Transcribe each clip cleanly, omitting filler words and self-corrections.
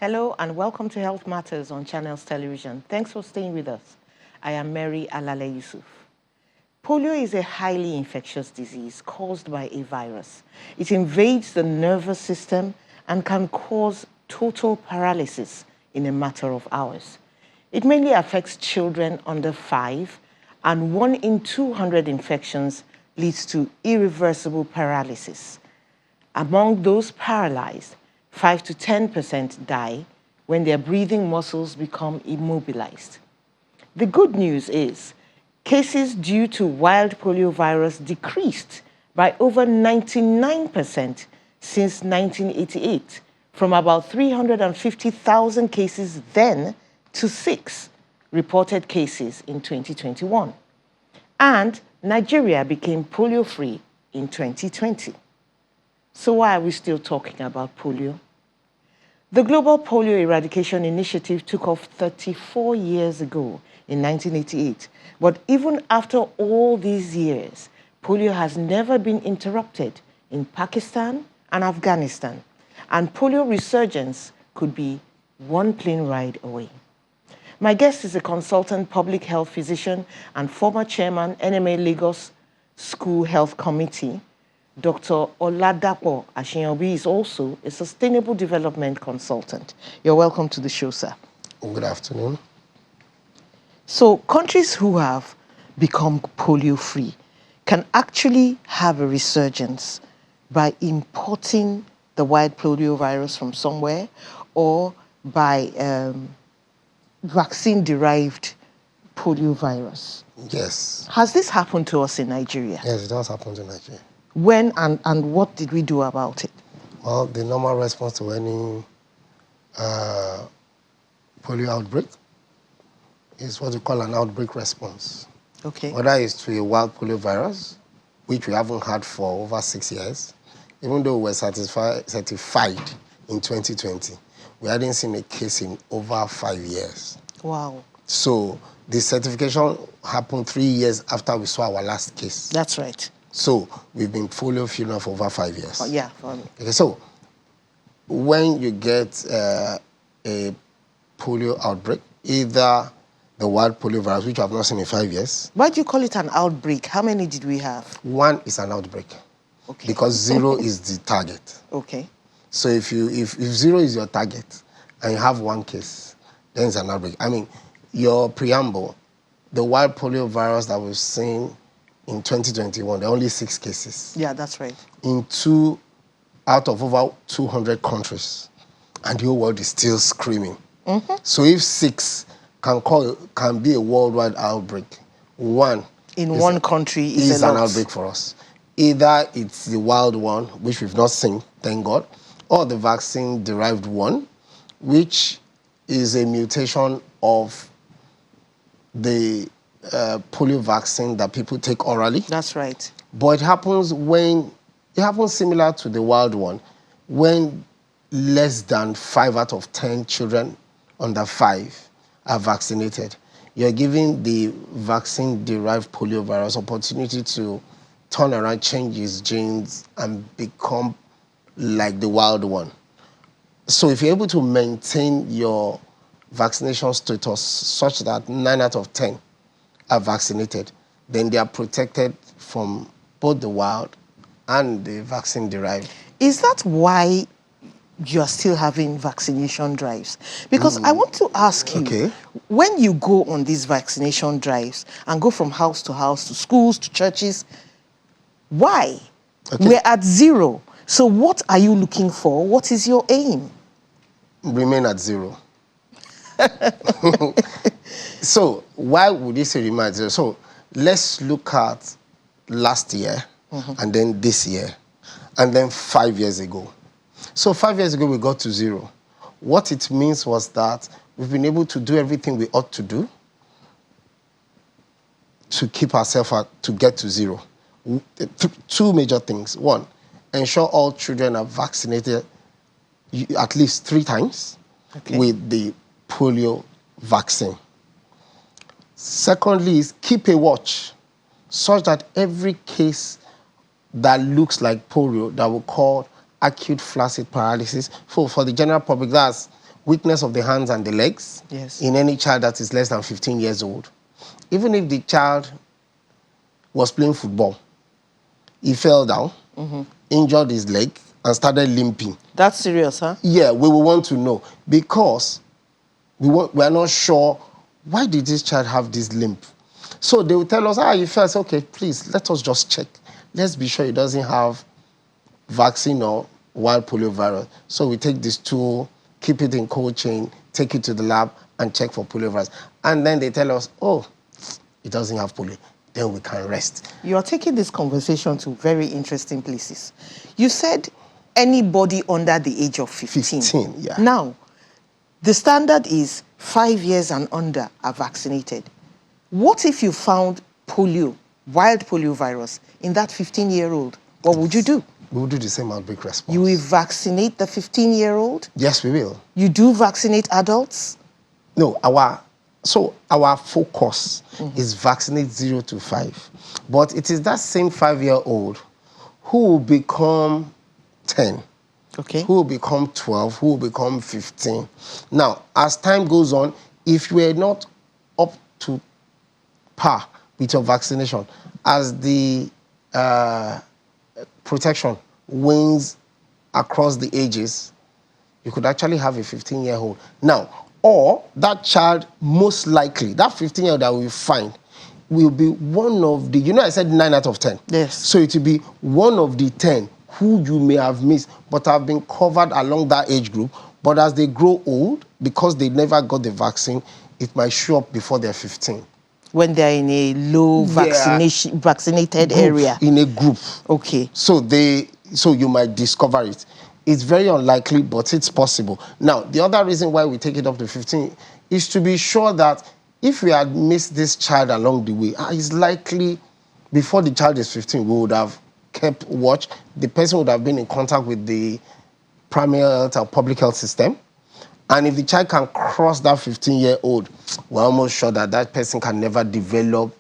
Hello and welcome to Health Matters on Channels Television. Thanks for staying with us. I am Mary Alale Yusuf. Polio is a highly infectious disease caused by a virus. It invades the nervous system and can cause total paralysis in a matter of hours. It mainly affects children under 5, and 1 in 200 infections leads to irreversible paralysis. Among those paralyzed, 5 to 10% die when their breathing muscles become immobilized. The good news is cases due to wild poliovirus decreased by over 99% since 1988, from about 350,000 cases then to 6 reported cases in 2021. And Nigeria became polio-free in 2020. So why are we still talking about polio? The Global Polio Eradication Initiative took off 34 years ago in 1988. But even after all these years, polio has never been interrupted in Pakistan and Afghanistan. And polio resurgence could be one plane ride away. My guest is a consultant public health physician and former chairman, NMA Lagos School Health Committee. Dr. Oladapo Ashinyobi is also a sustainable development consultant. You're welcome to the show, sir. Good afternoon. So countries who have become polio-free can actually have a resurgence by importing the wild polio virus from somewhere or by vaccine-derived polio virus. Yes. Has this happened to us in Nigeria? Yes, it does happen to Nigeria. When and what did we do about it? Well, the normal response to any polio outbreak is what we call an outbreak response. Okay. Whether it's to a wild polio virus, which we haven't had for over 6 years, even though we were certified in 2020, we hadn't seen a case in over 5 years. Wow. So the certification happened 3 years after we saw our last case. That's right. So we've been polio-free now for over 5 years. Oh, yeah. Okay, so when you get a polio outbreak, either the wild polio virus, which I've not seen in 5 years. Why do you call it an outbreak? How many did we have? 1 is an outbreak. Okay. Because 0 is the target. Okay. So if 0 is your target and you have 1 case, then it's an outbreak. I mean, your preamble, the wild polio virus that we've seen in 2021, there are only 6 cases. Yeah, that's right. In 2 out of over 200 countries. And the whole world is still screaming. Mm-hmm. So if 6 can be a worldwide outbreak, 1 in one country is an outbreak for us. Either it's the wild one, which we've not seen, thank God, or the vaccine-derived one, which is a mutation of the polio vaccine that people take orally. That's right. But it happens similar to the wild one, when less than 5 out of 10 children under 5 are vaccinated. You're giving the vaccine-derived polio virus opportunity to turn around, change its genes, and become like the wild one. So if you're able to maintain your vaccination status such that 9 out of 10 are vaccinated, then they are protected from both the wild and the vaccine-derived. Is that why you're still having vaccination drives? Because I want to ask you, when you go on these vaccination drives and go from house to house, to schools, to churches, why? Okay. We're at 0. So what are you looking for? What is your aim? Remain at 0. So why would you say remain at 0? So let's look at last year, and then this year, and then 5 years ago. So 5 years ago, we got to 0. What it means was that we've been able to do everything we ought to do to keep ourselves to get to 0. 2 major things. 1, ensure all children are vaccinated at least 3 times with the polio vaccine. Secondly is keep a watch such that every case that looks like polio that we call acute flaccid paralysis, for the general public, that's weakness of the hands and the legs Yes. in any child that is less than 15 years old. Even if the child was playing football, he fell down, injured his leg, and started limping. That's serious, huh? Yeah, we will want to know because we are not sure why did this child have this limp. So they will tell us, you fell. Say, okay, please, let us just check. Let's be sure he doesn't have vaccine or wild polio virus. So we take this tool, keep it in cold chain, take it to the lab, and check for polio virus. And then they tell us, oh, it doesn't have polio. Then we can rest. You're taking this conversation to very interesting places. You said anybody under the age of 15. 15, yeah. Now, the standard is 5 years and under are vaccinated. What if you found polio, wild polio virus, in that 15-year-old? What would you do? We will do the same outbreak response. You will vaccinate the 15-year-old? Yes, we will. You do vaccinate adults? No, our focus is vaccinate 0 to 5. But it is that same 5-year-old who will become 10, Okay. who will become 12, who will become 15. Now, as time goes on, if you are not up to par with your vaccination, as the protection wanes across the ages, you could actually have a 15-year-old. Now, or that child, most likely, that 15-year-old that we find will be one of the, I said 9 out of 10. Yes. So it will be one of the 10 who you may have missed, but have been covered along that age group. But as they grow old, because they never got the vaccine, it might show up before they're 15. When they're in a low vaccinated Group, area. in a group. Okay. So you might discover it. It's very unlikely, but it's possible. Now, the other reason why we take it up to 15 is to be sure that if we had missed this child along the way, it's likely before the child is 15, we would have kept watch. The person would have been in contact with the primary health or public health system. And if the child can cross that 15-year-old, we're almost sure that that person can never develop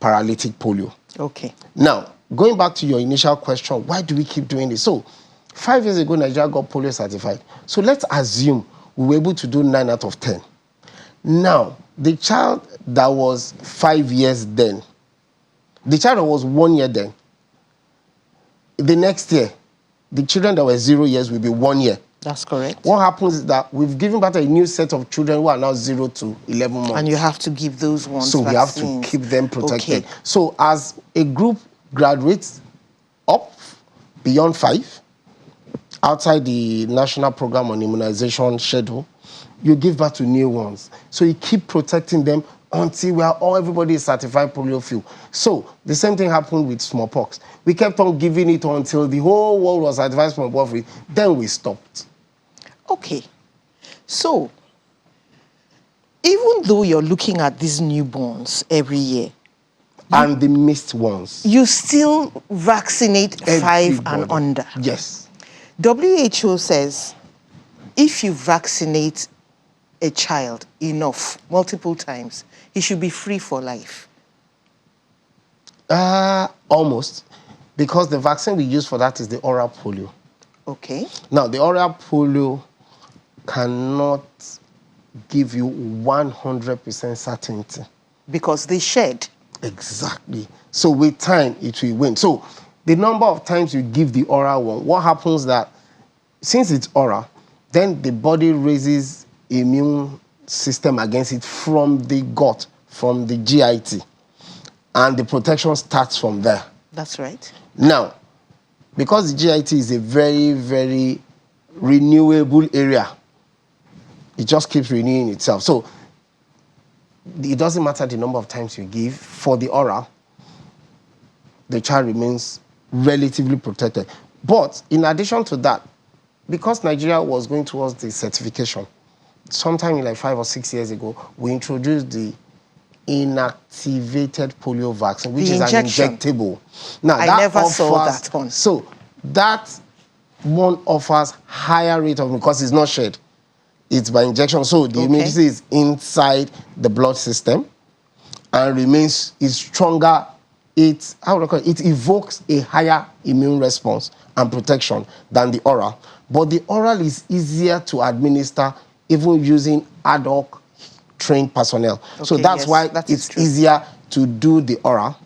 paralytic polio. Okay. Now, going back to your initial question, why do we keep doing this? So, 5 years ago, Nigeria got polio certified. So let's assume we were able to do 9 out of 10. Now, the child that was 5 years then, the child that was 1 year then, the next year, the children that were 0 years will be 1 year. That's correct. What happens is that we've given birth to a new set of children who are now 0 to 11 months. And you have to give those ones So vaccines. we have to keep them protected. Okay. So as a group graduates up beyond 5, outside the national program on immunization schedule, you give birth to new ones. So you keep protecting them until everybody is certified polio-free. So the same thing happened with smallpox. We kept on giving it until the whole world was certified smallpox-free. Then we stopped. Okay. So, even though you're looking at these newborns every year, And the missed ones. you still vaccinate 5 and Everybody. under. Yes. WHO says if you vaccinate a child enough, multiple times, he should be free for life. Almost. Because the vaccine we use for that is the oral polio. Okay. Now, the oral polio cannot give you 100% certainty. Because they shed. Exactly. So with time, it will wane. So the number of times you give the oral one, what happens that since it's oral, then the body raises immune system against it from the gut, from the GIT. And the protection starts from there. That's right. Now, because the GIT is a very, very renewable area, it just keeps renewing itself. So it doesn't matter the number of times you give. For the oral, the child remains relatively protected. But in addition to that, because Nigeria was going towards the certification, sometime in like 5 or 6 years ago, we introduced the inactivated polio vaccine, which is an injectable. Now, I never saw that one. So that one offers higher rate of, because it's not shared. It's by injection. So the immunity is inside the blood system and is stronger. It evokes a higher immune response and protection than the oral. But the oral is easier to administer even using ad hoc trained personnel. So Okay, that's yes, why that is it's true. easier to do the oral,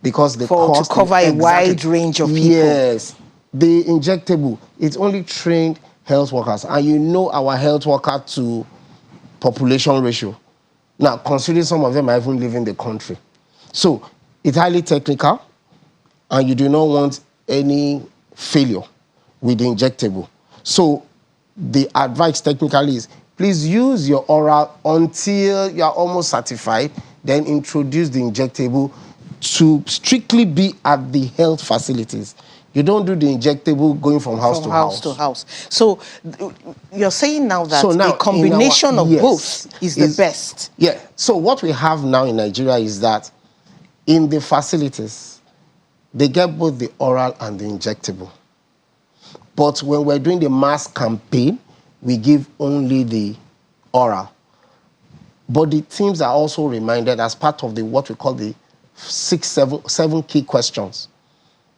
because the To cost cover a wide range of people. Yes, the injectable, it's only trained health workers, and you know our health worker to population ratio. Now, considering some of them are even leaving the country, so it's highly technical, and you do not want any failure with the injectable. So the advice technically is, please use your oral until you are almost certified, then introduce the injectable to strictly be at the health facilities. You don't do the injectable going from house to house. To house. So you're saying now that So now, a combination of yes, both is the best. Yeah. So what we have now in Nigeria is that in the facilities, they get both the oral and the injectable. But when we're doing the mass campaign, we give only the oral. But the teams are also reminded as part of the what we call the seven key questions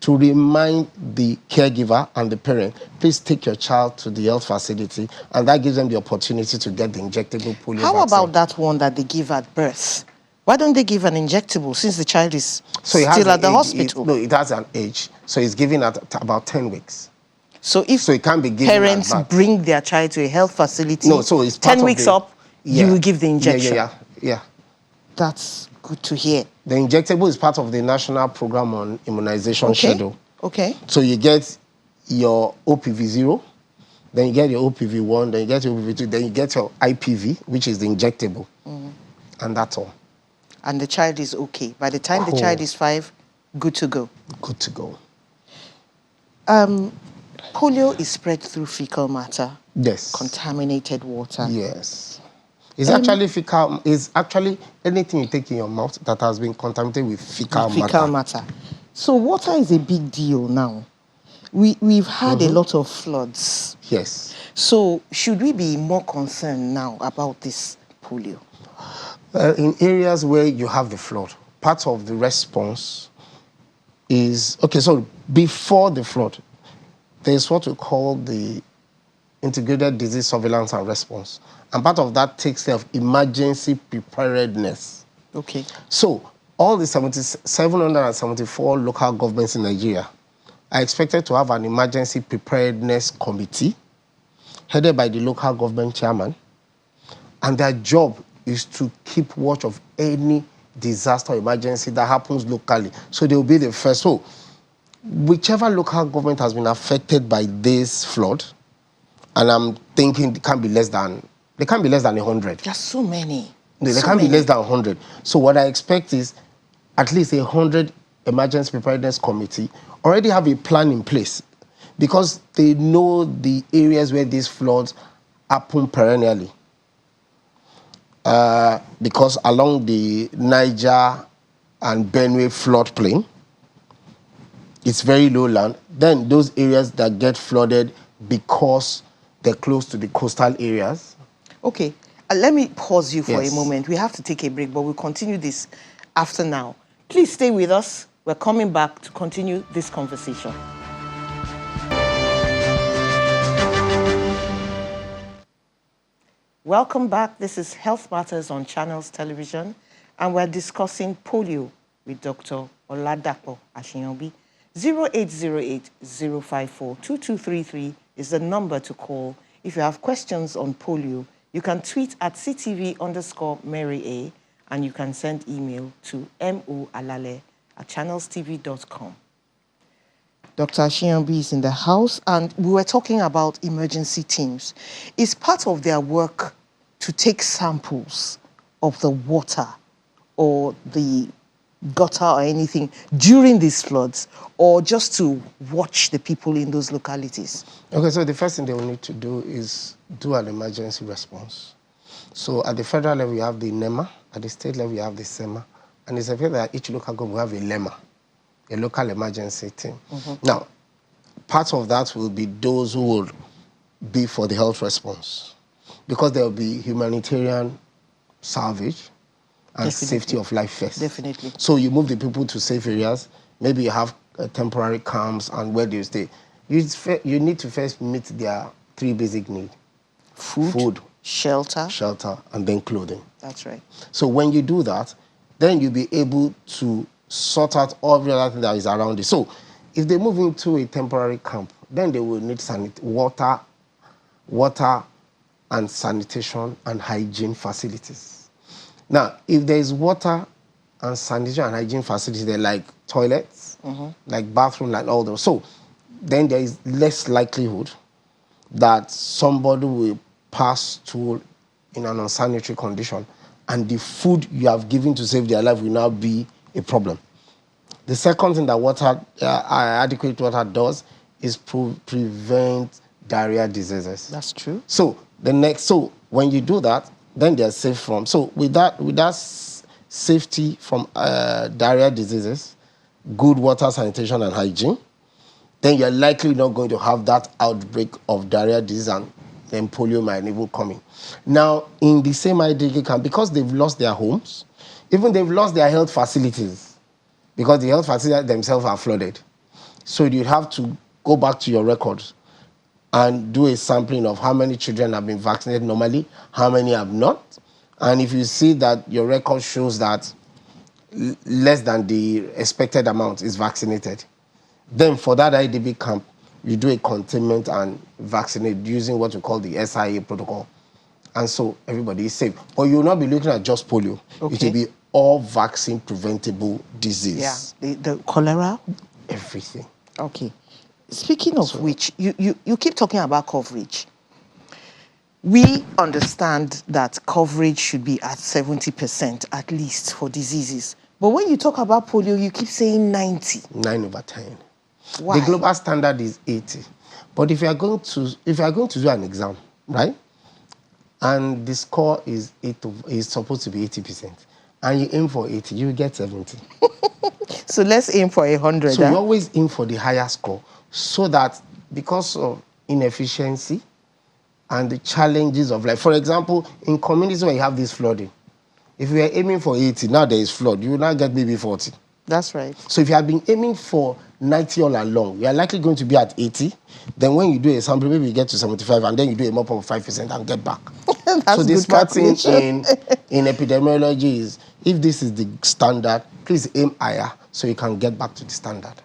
to remind the caregiver and the parent, please take your child to the health facility, and that gives them the opportunity to get the injectable polio How vaccine. about that one that they give at birth? Why don't they give an injectable since the child is still at the hospital? It has an age. So it's given at about 10 weeks. So if it can be given parents bring their child to a health facility, no, so it's part 10 weeks up, you will give the injection. Yeah. That's good to hear. The injectable is part of the National Program on Immunization Schedule. Okay. So you get your OPV 0, then you get your OPV 1, then you get your OPV 2, then you get your IPV, which is the injectable. And that's all. And the child is okay. By the time the child is 5, good to go. Good to go. Polio is spread through fecal matter. Yes. Contaminated water. Yes. It's actually fecal. It's actually anything you take in your mouth that has been contaminated with fecal matter. So water is a big deal now. We've had a lot of floods. Yes. So should we be more concerned now about this polio? In areas where you have the flood, part of the response is, okay, so before the flood, there's what we call the integrated disease surveillance and response. And part of that takes care of emergency preparedness. Okay. So all the 774 local governments in Nigeria are expected to have an emergency preparedness committee headed by the local government chairman. And their job is to keep watch of any disaster or emergency that happens locally. So they will be the first. So whichever local government has been affected by this flood, and I'm thinking they can't be less than 100. There's so many. No, they can't be less than 100. So what I expect is at least 100 emergency preparedness committee already have a plan in place, because they know the areas where these floods happen perennially. Because along the Niger and Benue floodplain, it's very low land. Then those areas that get flooded because they're close to the coastal areas. Okay, let me pause you for a moment. We have to take a break, but we'll continue this after now. Please stay with us. We're coming back to continue this conversation. Welcome back. This is Health Matters on Channels Television, and we're discussing polio with Dr. Oladapo Ashiyanbi. 0808-054-2233 is the number to call. If you have questions on polio, you can tweet at CTV_Mary A, and you can send email to moalale@channelstv.com. Dr. Ashiyanbi is in the house, and we were talking about emergency teams. It's part of their work to take samples of the water or the gutter or anything during these floods, or just to watch the people in those localities? Okay, so the first thing they will need to do is do an emergency response. So at the federal level, you have the NEMA. At the state level, you have the SEMA. And it's important that each local government will have a LEMA, a local emergency team. Now, part of that will be those who will be for the health response, because there will be humanitarian salvage and safety of life first. Definitely. So you move the people to safe areas. Maybe you have temporary camps, and where do you stay? You need to first meet their 3 basic needs. Food, shelter, and then clothing. That's right. So when you do that, then you'll be able to sort out all the other thing that is around it. So if they move into a temporary camp, then they will need water and sanitation and hygiene facilities. Now, if there is water and sanitation and hygiene facilities, they're like toilets, like bathroom, like all those. So then there is less likelihood that somebody will pass through in an unsanitary condition, and the food you have given to save their life will now be a problem. The second thing that adequate water does is prevent diarrhea diseases. That's true. So when you do that, then they're safe from. So with that safety from diarrhea diseases, good water, sanitation, and hygiene, then you're likely not going to have that outbreak of diarrhea disease, and then polio might even come in. Now, in the same IDK camp, because they've lost their homes, even they've lost their health facilities, because the health facilities themselves are flooded. So you'd have to go back to your records and do a sampling of how many children have been vaccinated normally, how many have not. And if you see that your record shows that less than the expected amount is vaccinated, then for that IDB camp, you do a containment and vaccinate using what we call the SIA protocol. And so everybody is safe. But you will not be looking at just polio. Okay. It will be all vaccine preventable disease. Yeah, the cholera? Everything. Okay. Speaking of which, you keep talking about coverage. We understand that coverage should be at 70% at least for diseases. But when you talk about polio, you keep saying 90. 9/10. Why? The global standard is 80. But if you are going to do an exam, right, and the score is supposed to be 80%, and you aim for 80, you get 70. So let's aim for 100. So you always aim for the higher score, so that because of inefficiency and the challenges of life, for example, in communities where you have this flooding, if you are aiming for 80, now there is flood, you will now get maybe 40. That's right. So if you have been aiming for 90 all along, you are likely going to be at 80. Then when you do a sample, maybe you get to 75, and then you do a mop of 5% and get back. That's so the good smart thing calculation. in epidemiology is, if this is the standard, please aim higher so you can get back to the standard.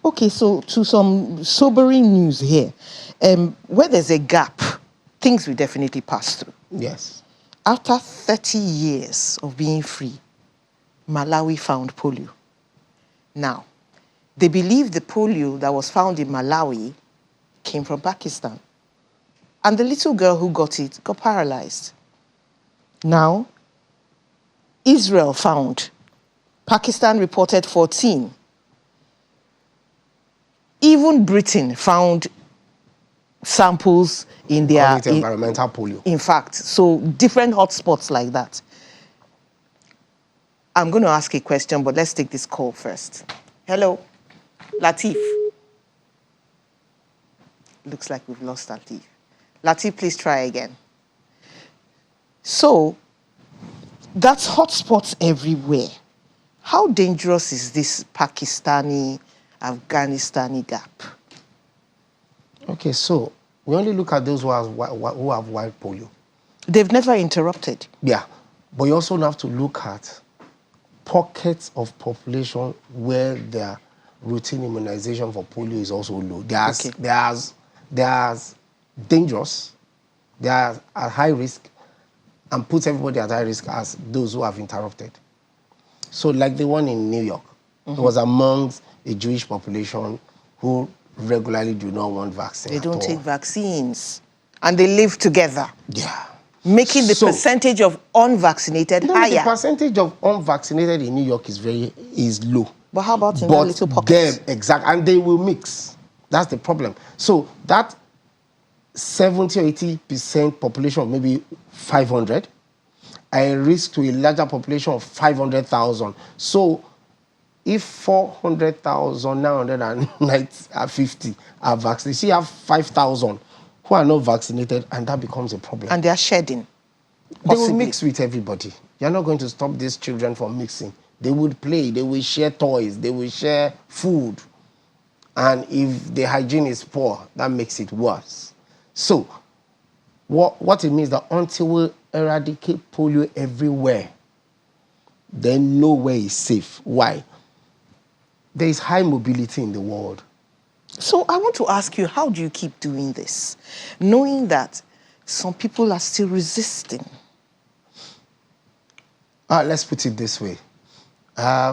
Okay, so to some sobering news here. Where there's a gap, things will definitely pass through. Yes. After 30 years of being free, Malawi found polio. Now, they believe the polio that was found in Malawi came from Pakistan. And the little girl who got it got paralyzed. Now, Israel found. Pakistan reported 14. Even Britain found samples in their... Call it environmental polio. In fact, so different hotspots like that. I'm going to ask a question, but let's take this call first. Hello, Latif. Looks like we've lost Latif. Latif, please try again. So, that's hotspots everywhere. How dangerous is this Pakistani-Afghanistani gap? Okay, so we only look at those who have wild polio. They've never interrupted. Yeah, but you also have to look at pockets of population where their routine immunization for polio is also low. There's dangerous, they are at high risk, and puts everybody at high risk as those who have interrupted. So like the one in New York, it was amongst a Jewish population who regularly do not want vaccine. They don't take vaccines, and they live together. Yeah. Making the percentage of unvaccinated higher. The percentage of unvaccinated in New York is low. But how about in that little pocket? Exactly, and they will mix. That's the problem. So that 70 or 80% population of maybe 500, a risk to a larger population of 500,000. So if 400,950 are vaccinated, so you have 5,000 who are not vaccinated, and that becomes a problem. And they are shedding. They will mix with everybody. You're not going to stop these children from mixing. They would play, they will share toys, they will share food. And if the hygiene is poor, that makes it worse. So What it means that until we eradicate polio everywhere, then nowhere is safe. Why? There is high mobility in the world. So I want to ask you, how do you keep doing this, knowing that some people are still resisting? Let's put it this way.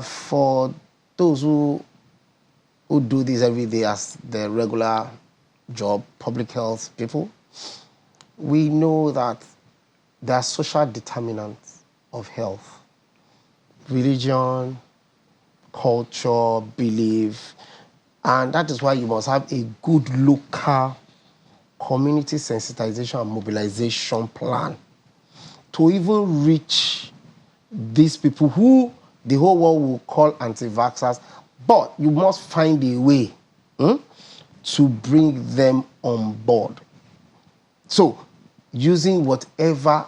For those who do this every day as their regular job, public health people, we know that there are social determinants of health. Religion, culture, belief, and that is why you must have a good local community sensitization and mobilization plan to even reach these people who the whole world will call anti-vaxxers, but you must find a way to bring them on board. So, using whatever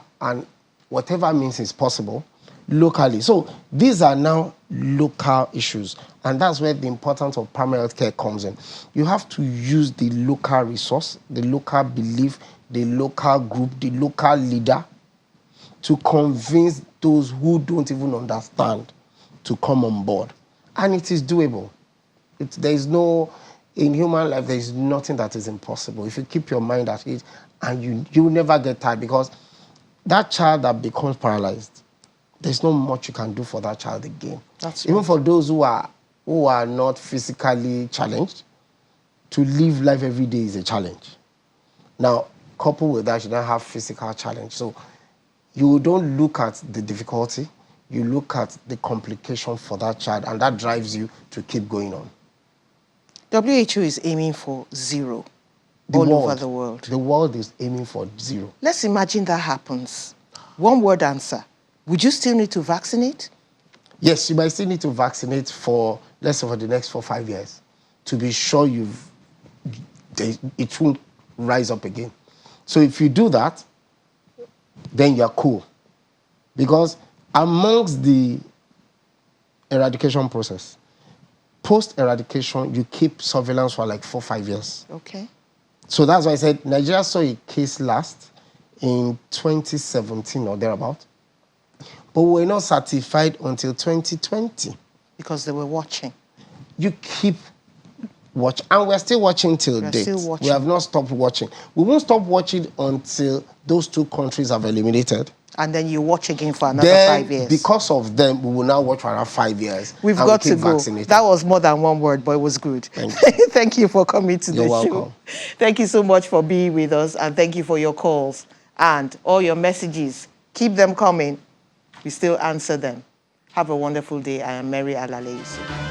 means is possible locally. So, these are now local issues, and that's where the importance of primary health care comes in. You have to use the local resource, the local belief, the local group, the local leader to convince those who don't even understand to come on board. And it is doable. In human life, there is nothing that is impossible. If you keep your mind at it, and you will never get tired, because that child that becomes paralyzed, there's not much you can do for that child again. That's Even right. for those who are not physically challenged, to live life every day is a challenge. Now, coupled with that, you don't have physical challenge. So you don't look at the difficulty, you look at the complication for that child, and that drives you to keep going on. WHO is aiming for zero over the world. The world is aiming for zero. Let's imagine that happens. One word answer. Would you still need to vaccinate? Yes, you might still need to vaccinate for, let's say, for the next 4 or 5 years to be sure it won't rise up again. So if you do that, then you're cool. Because amongst the eradication process, post-eradication, you keep surveillance for like 4 or 5 years. Okay. So that's why I said Nigeria saw a case last in 2017 or thereabout, but we were not certified until 2020. Because they were watching. You keep watching, and we're still watching till date. Still watching. We have not stopped watching. We won't stop watching until those 2 countries have eliminated. And then you watch again for another Then, 5 years. because of them, we will now watch for another 5 years. We've and got we'll to keep go. vaccinating. That was more than one word, but it was good. Thank you. Thank you for coming to the You're show. welcome. Thank you so much for being with us, and thank you for your calls and all your messages. Keep them coming. We still answer them. Have a wonderful day. I am Mary Alale Yusuf.